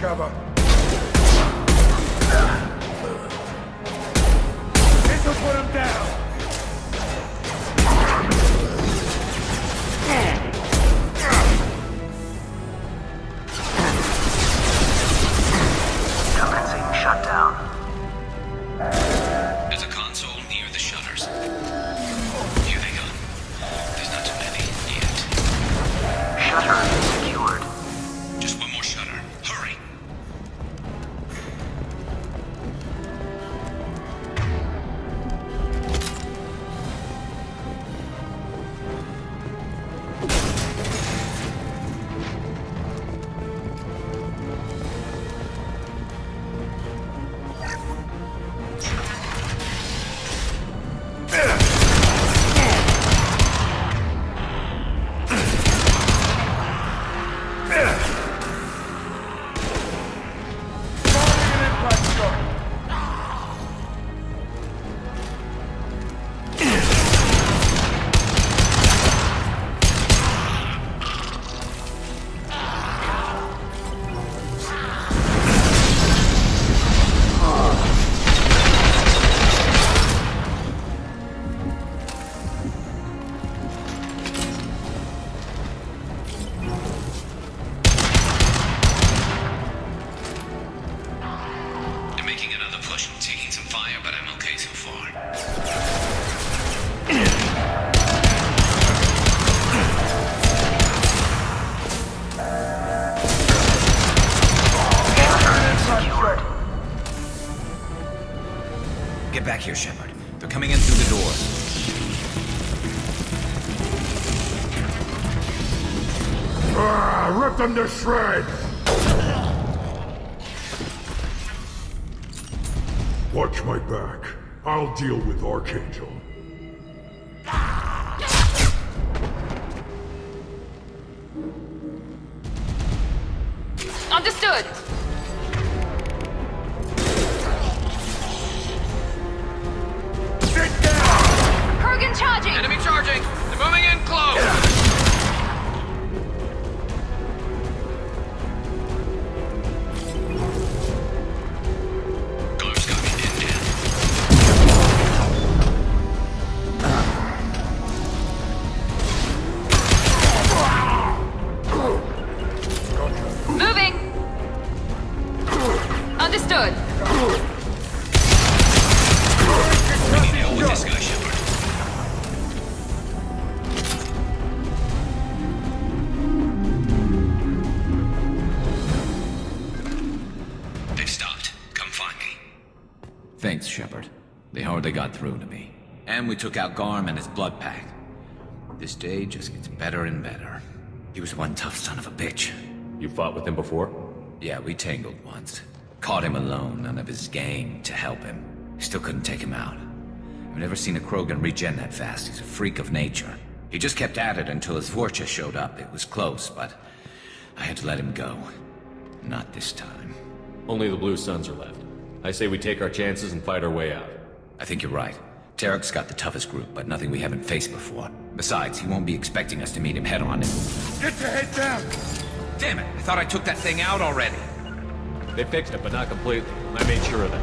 S6: Cover. This'll put him down.
S16: Commencing shutdown.
S15: There's a console near the shutters. Here they go. There's not too many yet.
S16: Shutter secured.
S15: Just one more shutter. Hurry! Taking some fire, but I'm okay so far.
S16: secured.
S15: Get back here, Shepard. They're coming in through the doors.
S8: Rip them to shreds! Watch my back. I'll deal with Archangel.
S2: Understood.
S8: Sit down!
S2: Krogan charging!
S11: Enemy charging! They're moving in close!
S15: Guards got me pinned down.
S2: Moving! Understood.
S15: We need help with this guy, Shepard. They've stopped. Come find me. Thanks, Shepard. They hardly got through to me. And we took out Garm and his blood pack. This day just gets better and better. He was one tough son of a bitch.
S4: You fought with him before?
S15: Yeah, we tangled once. Caught him alone, none of his gang to help him. Still couldn't take him out. I've never seen a Krogan regen that fast. He's a freak of nature. He just kept at it until his Vorcha showed up. It was close, but I had to let him go. Not this time.
S4: Only the Blue Suns are left. I say we take our chances and fight our way out.
S15: I think you're right. Tarek's got the toughest group, but nothing we haven't faced before. Besides, he won't be expecting us to meet him head-on.
S6: Get your head down!
S15: Damn it! I thought I took that thing out already.
S4: They fixed it, but not completely. I made sure of that.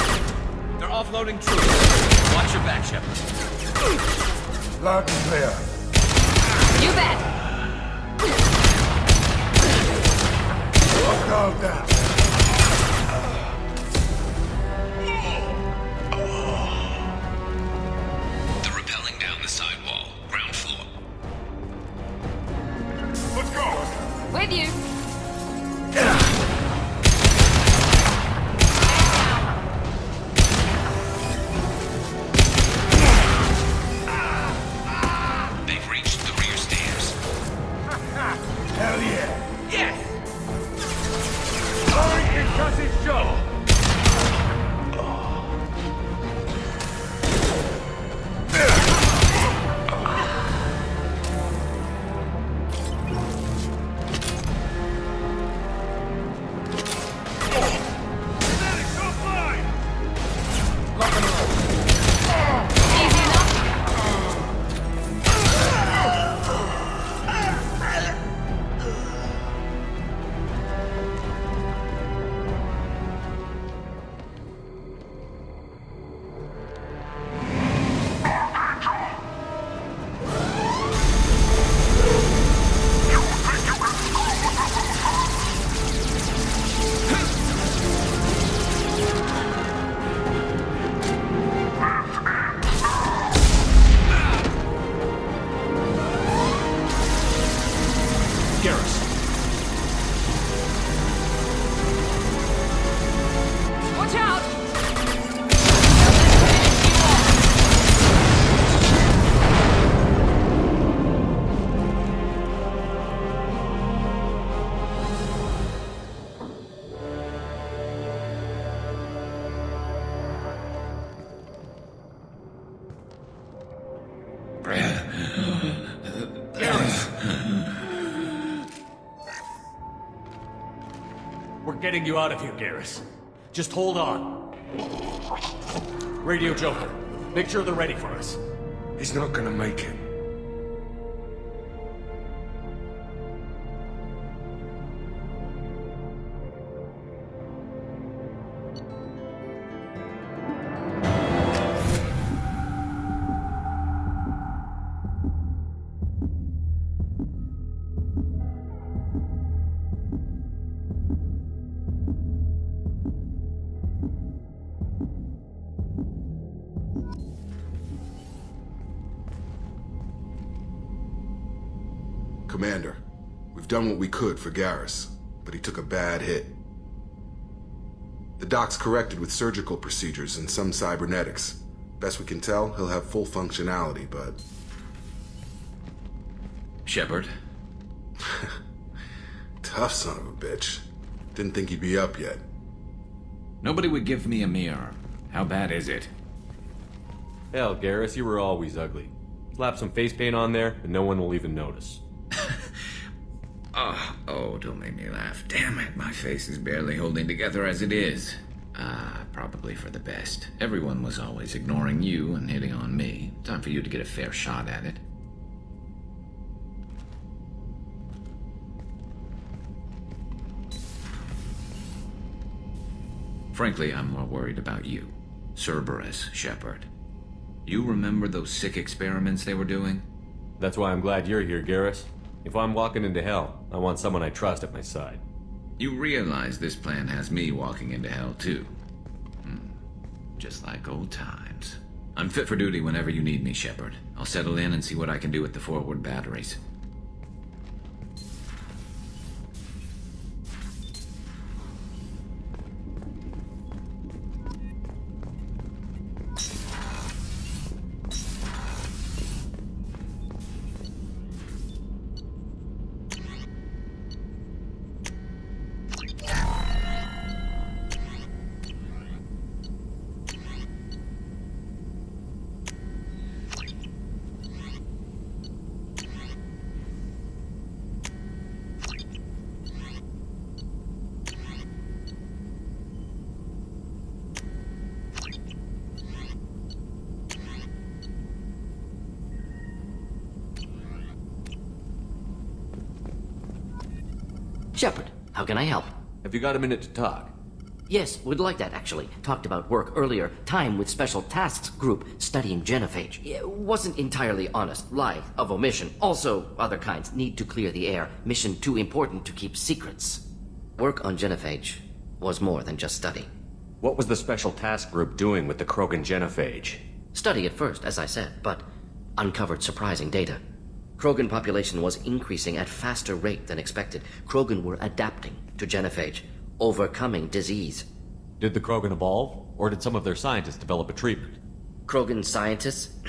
S11: They're offloading troops. Watch your back, Shepard.
S6: Loud and clear.
S2: You bet.
S6: Lock down.
S15: They're rappelling down the side wall. Ground floor.
S8: Let's go!
S2: With you.
S15: They've reached the rear stairs.
S6: Hell yeah!
S11: Yes!
S6: Hurry and cut his jaw!
S2: Watch out!
S4: We're getting you out of here, Garrus. Just hold on. Radio Joker, make sure they're ready for us.
S6: He's not gonna make it.
S17: Commander, we've done what we could for Garrus, but he took a bad hit. The doc's corrected with surgical procedures and some cybernetics. Best we can tell, he'll have full functionality, but...
S3: Shepard?
S17: Tough son of a bitch. Didn't think he'd be up yet.
S3: Nobody would give me a mirror. How bad is it?
S4: Hell, Garrus, you were always ugly. Slap some face paint on there, and no one will even notice.
S15: Oh, don't make me laugh. Damn it, my face is barely holding together as it is. Probably for the best. Everyone was always ignoring you and hitting on me. Time for you to get a fair shot at it. Frankly, I'm more worried about you. Cerberus, Shepard. You remember those sick experiments they were doing?
S4: That's why I'm glad you're here, Garrus. If I'm walking into hell, I want someone I trust at my side.
S15: You realize this plan has me walking into hell, too. Just like old times. I'm fit for duty whenever you need me, Shepard. I'll settle in and see what I can do with the forward batteries.
S18: Shepard, how can I help?
S4: Have you got a minute to talk?
S18: Yes, would like that, actually. Talked about work earlier. Time with Special Tasks Group studying genophage. Yeah, wasn't entirely honest. Lie of omission. Also, other kinds. Need to clear the air. Mission too important to keep secrets. Work on genophage was more than just study.
S4: What was the Special Task Group doing with the Krogan genophage?
S18: Study at first, as I said, but uncovered surprising data. Krogan population was increasing at faster rate than expected. Krogan were adapting to genophage, overcoming disease.
S4: Did the Krogan evolve, or did some of their scientists develop a treatment?
S18: Krogan scientists?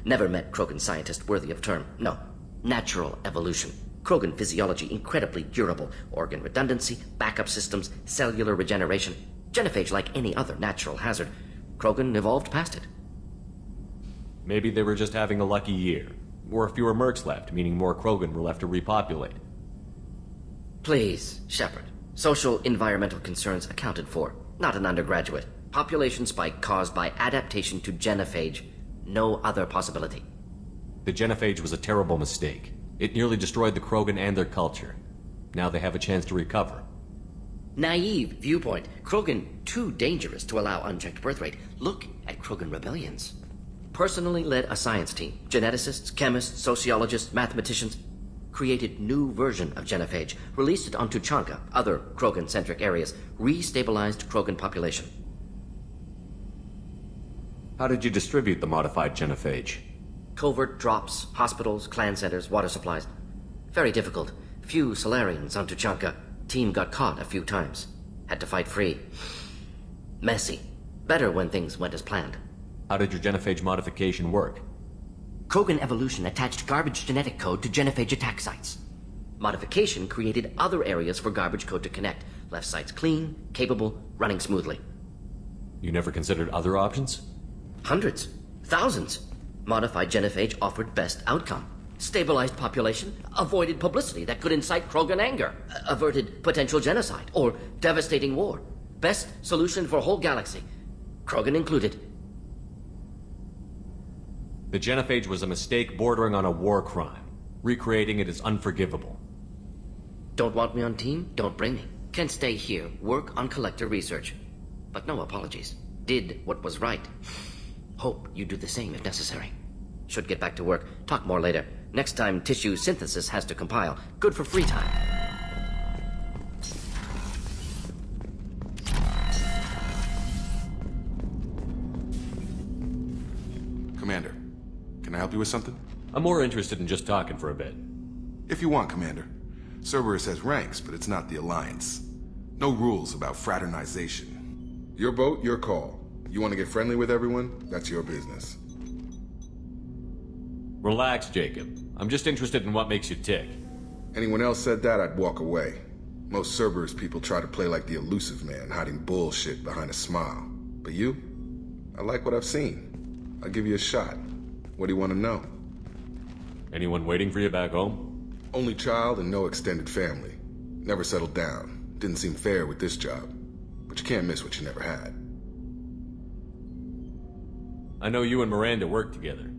S18: Never met Krogan scientist worthy of term. No. Natural evolution. Krogan physiology incredibly durable. Organ redundancy, backup systems, cellular regeneration. Genophage like any other natural hazard. Krogan evolved past it.
S4: Maybe they were just having a lucky year. Or fewer mercs left, meaning more Krogan were left to repopulate.
S18: Please, Shepard. Social environmental concerns accounted for. Not an undergraduate. Population spike caused by adaptation to genophage. No other possibility.
S4: The genophage was a terrible mistake. It nearly destroyed the Krogan and their culture. Now they have a chance to recover.
S18: Naive viewpoint. Krogan too dangerous to allow unchecked birth rate. Look at Krogan rebellions. Personally led a science team. Geneticists, chemists, sociologists, mathematicians. Created new version of genophage. Released it on Tuchanka, other Krogan-centric areas. Restabilized Krogan population.
S4: How did you distribute the modified genophage?
S18: Covert drops, hospitals, clan centers, water supplies. Very difficult. Few Solarians on Tuchanka. Team got caught a few times. Had to fight free. Messy. Better when things went as planned.
S4: How did your genophage modification work?
S18: Krogan evolution attached garbage genetic code to genophage attack sites. Modification created other areas for garbage code to connect. Left sites clean, capable, running smoothly.
S4: You never considered other options?
S18: Hundreds. Thousands. Modified genophage offered best outcome. Stabilized population, avoided publicity that could incite Krogan anger, averted potential genocide, or devastating war. Best solution for whole galaxy. Krogan included.
S4: The genophage was a mistake bordering on a war crime. Recreating it is unforgivable.
S18: Don't want me on team? Don't bring me. Can stay here, work on collector research. But no apologies. Did what was right. Hope you do the same if necessary. Should get back to work. Talk more later. Next time tissue synthesis has to compile. Good for free time.
S17: Commander, can I help you with something?
S4: I'm more interested in just talking for a bit.
S17: If you want, Commander. Cerberus has ranks, but it's not the Alliance. No rules about fraternization. Your boat, your call. You want to get friendly with everyone? That's your business.
S4: Relax, Jacob. I'm just interested in what makes you tick.
S17: Anyone else said that, I'd walk away. Most Cerberus people try to play like the elusive man, hiding bullshit behind a smile. But you? I like what I've seen. I'll give you a shot. What do you want to know?
S4: Anyone waiting for you back home?
S17: Only child and no extended family. Never settled down. Didn't seem fair with this job. But you can't miss what you never had.
S4: I know you and Miranda worked together.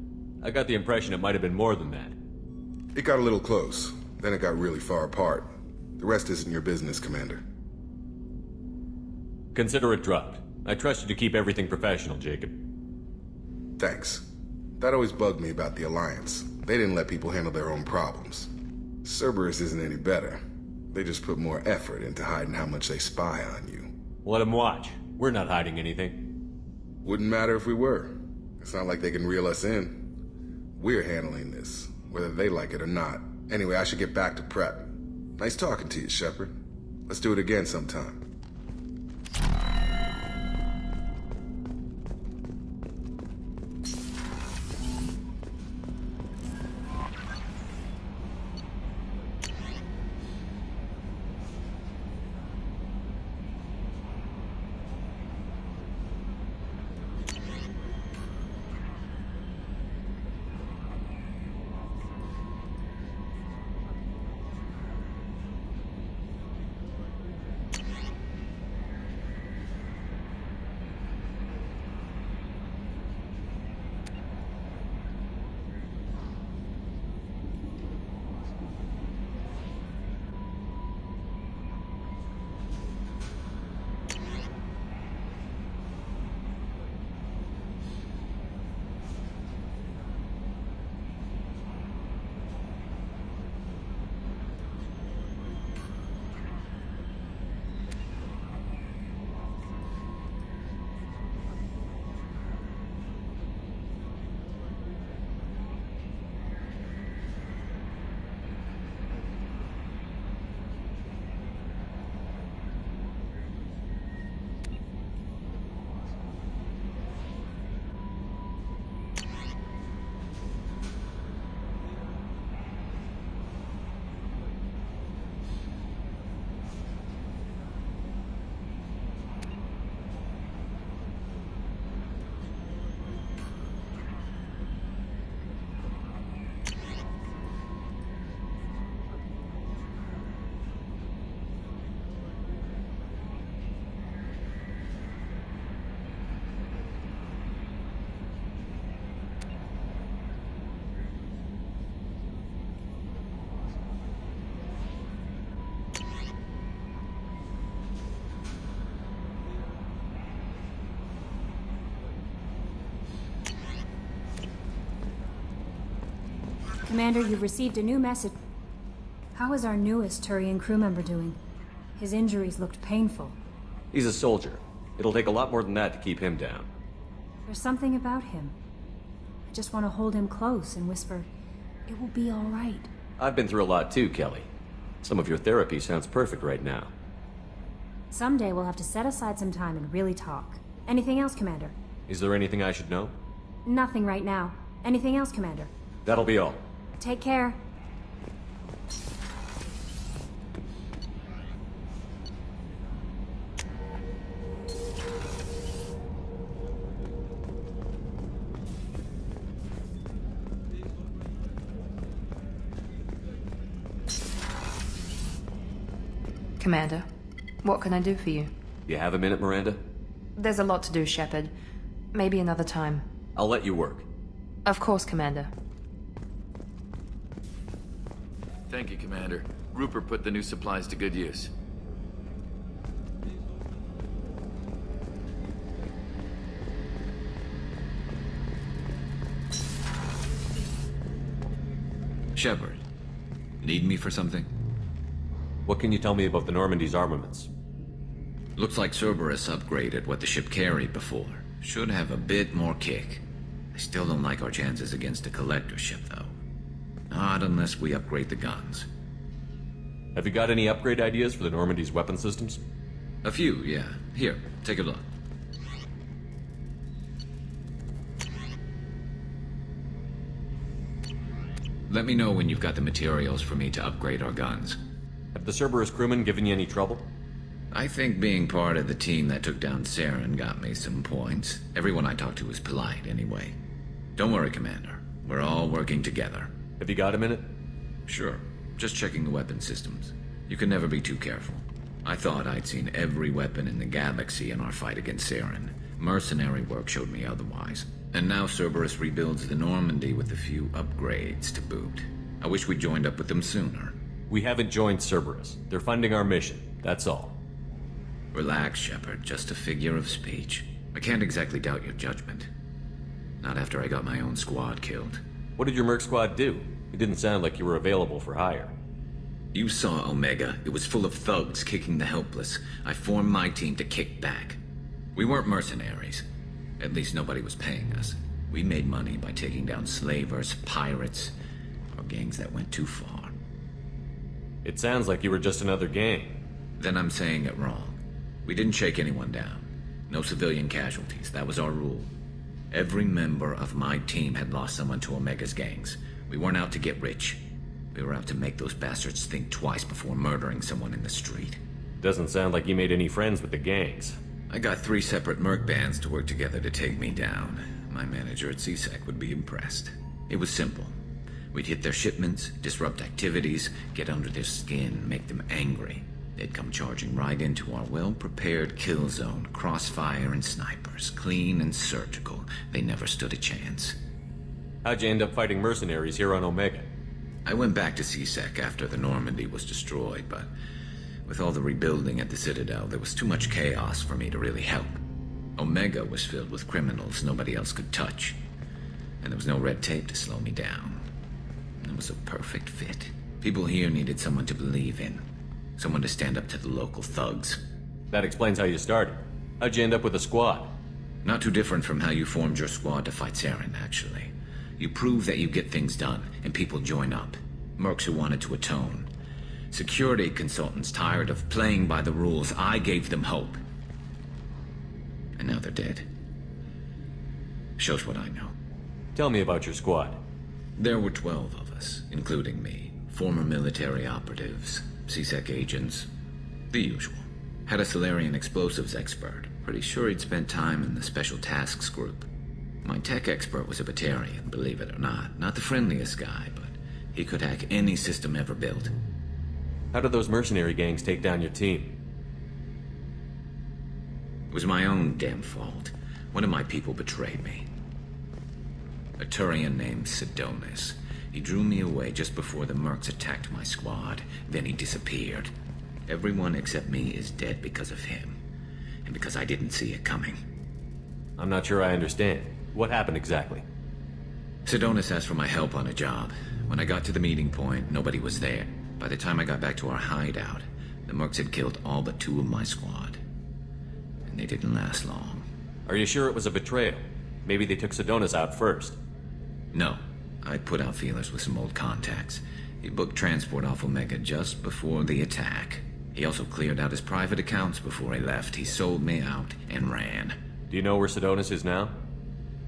S4: I got the impression it might have been more than that.
S17: It got a little close. Then it got really far apart. The rest isn't your business, Commander.
S4: Consider it dropped. I trust you to keep everything professional, Jacob.
S17: Thanks. That always bugged me about the Alliance. They didn't let people handle their own problems. Cerberus isn't any better. They just put more effort into hiding how much they spy on you.
S4: Let them watch. We're not hiding anything.
S17: Wouldn't matter if we were. It's not like they can reel us in. We're handling this, whether they like it or not. Anyway, I should get back to prep. Nice talking to you, Shepard. Let's do it again sometime.
S19: Commander, you've received a new message. How is our newest Turian crew member doing? His injuries looked painful.
S4: He's a soldier. It'll take a lot more than that to keep him down.
S19: There's something about him. I just want to hold him close and whisper, "It will be all right."
S4: I've been through a lot too, Kelly. Some of your therapy sounds perfect right now.
S19: Someday we'll have to set aside some time and really talk. Anything else, Commander?
S4: Is there anything I should know?
S19: Nothing right now. Anything else, Commander?
S4: That'll be all.
S19: Take care.
S2: Commander, what can I do for you?
S4: You have a minute, Miranda?
S2: There's a lot to do, Shepard. Maybe another time.
S4: I'll let you work.
S2: Of course, Commander.
S20: Thank you, Commander. Rupert put the new supplies to good use.
S15: Shepard, need me for something?
S4: What can you tell me about the Normandy's armaments?
S15: Looks like Cerberus upgraded what the ship carried before. Should have a bit more kick. I still don't like our chances against a collector ship, though. Not unless we upgrade the guns.
S4: Have you got any upgrade ideas for the Normandy's weapon systems?
S15: A few, yeah. Here, take a look. Let me know when you've got the materials for me to upgrade our guns.
S4: Have the Cerberus crewmen given you any trouble?
S15: I think being part of the team that took down Saren got me some points. Everyone I talked to was polite, anyway. Don't worry, Commander. We're all working together.
S4: Have you got a minute?
S15: Sure. Just checking the weapon systems. You can never be too careful. I thought I'd seen every weapon in the galaxy in our fight against Saren. Mercenary work showed me otherwise. And now Cerberus rebuilds the Normandy with a few upgrades to boot. I wish we'd joined up with them sooner.
S4: We haven't joined Cerberus. They're funding our mission, that's all.
S15: Relax, Shepard. Just a figure of speech. I can't exactly doubt your judgment. Not after I got my own squad killed.
S4: What did your merc squad do? It didn't sound like you were available for hire.
S15: You saw Omega. It was full of thugs kicking the helpless. I formed my team to kick back. We weren't mercenaries. At least nobody was paying us. We made money by taking down slavers, pirates, or gangs that went too far.
S4: It sounds like you were just another gang.
S15: Then I'm saying it wrong. We didn't shake anyone down. No civilian casualties. That was our rule. Every member of my team had lost someone to Omega's gangs. We weren't out to get rich. We were out to make those bastards think twice before murdering someone in the street.
S4: Doesn't sound like you made any friends with the gangs.
S15: I got 3 separate merc bands to work together to take me down. My manager at CSEC would be impressed. It was simple. We'd hit their shipments, disrupt activities, get under their skin, make them angry. They'd come charging right into our well-prepared kill zone, crossfire and snipers, clean and surgical. They never stood a chance.
S4: How'd you end up fighting mercenaries here on Omega?
S15: I went back to CSEC after the Normandy was destroyed, but with all the rebuilding at the Citadel, there was too much chaos for me to really help. Omega was filled with criminals nobody else could touch, and there was no red tape to slow me down. It was a perfect fit. People here needed someone to believe in, someone to stand up to the local thugs.
S4: That explains how you started. How'd you end up with a squad?
S15: Not too different from how you formed your squad to fight Saren, actually. You prove that you get things done, and people join up. Mercs who wanted to atone. Security consultants tired of playing by the rules. I gave them hope. And now they're dead. Shows what I know.
S4: Tell me about your squad.
S15: There were 12 of us, including me. Former military operatives, CSEC agents, the usual. Had a Solarian explosives expert. Pretty sure he'd spent time in the Special Tasks Group. My tech expert was a Batarian, believe it or not. Not the friendliest guy, but he could hack any system ever built.
S4: How did those mercenary gangs take down your team?
S15: It was my own damn fault. One of my people betrayed me. A Turian named Sidonis. He drew me away just before the mercs attacked my squad. Then he disappeared. Everyone except me is dead because of him. And because I didn't see it coming.
S4: I'm not sure I understand. What happened exactly?
S15: Sidonis asked for my help on a job. When I got to the meeting point, nobody was there. By the time I got back to our hideout, the mercs had killed all but 2 of my squad. And they didn't last long.
S4: Are you sure it was a betrayal? Maybe they took Sidonis out first.
S15: No. I put out feelers with some old contacts. He booked transport off Omega just before the attack. He also cleared out his private accounts before he left. He sold me out and ran.
S4: Do you know where Sidonis is now?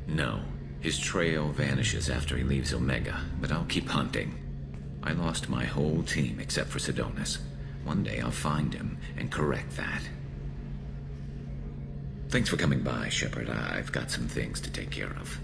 S15: No. His trail vanishes after he leaves Omega, but I'll keep hunting. I lost my whole team except for Sidonis. One day I'll find him and correct that. Thanks for coming by, Shepard. I've got some things to take care of.